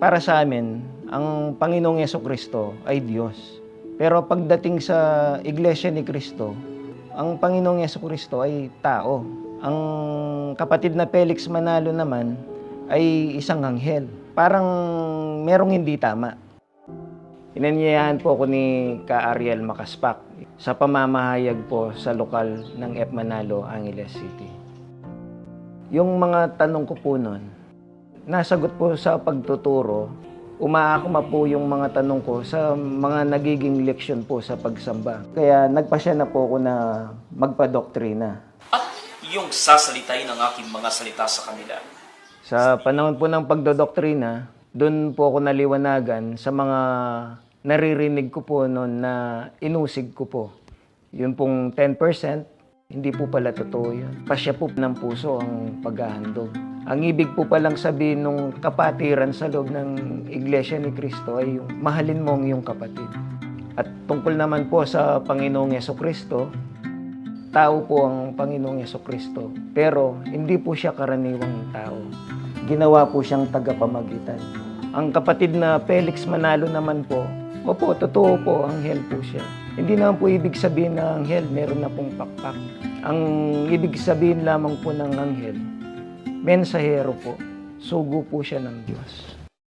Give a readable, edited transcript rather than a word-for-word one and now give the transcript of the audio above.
Para sa amin, ang Panginoong Jesucristo ay Diyos. Pero pagdating sa Iglesia ni Cristo, ang Panginoong Jesucristo ay tao. Ang kapatid na Felix Manalo naman ay isang anghel. Parang merong hindi tama. Inanyayahan po ako ni Ka Ariel Makaspak sa pamamahayag po sa lokal ng F. Manalo, Angeles City. Yung mga tanong ko po noon, nasagot po sa pagtuturo, umaakma po yung mga tanong ko sa mga nagiging leksyon po sa pagsamba. Kaya nagpasya na po ako na magpadoktrina. At yung sasalitay ng aking mga salita sa kanila. Sa panahon po ng pagdodoktrina, doon po ako naliwanagan sa mga naririnig ko po noon na inusig ko po. Yun pong 10%, hindi po pala totoo yun. Pasya po ng puso ang paghahandog. Ang ibig po palang sabihin ng kapatiran sa loob ng Iglesia ni Cristo ay yung mahalin mo ang iyong kapatid. At tungkol naman po sa Panginoong Jesucristo, tao po ang Panginoong Jesucristo, pero hindi po siya karaniwang tao. Ginawa po siyang tagapamagitan. Ang kapatid na Felix Manalo naman po, opo, totoo po, anghel po siya. Hindi naman po ibig sabihin na anghel, meron na pong pakpak. Ang ibig sabihin lamang po ng anghel, mensahero po, sugo po siya ng Diyos.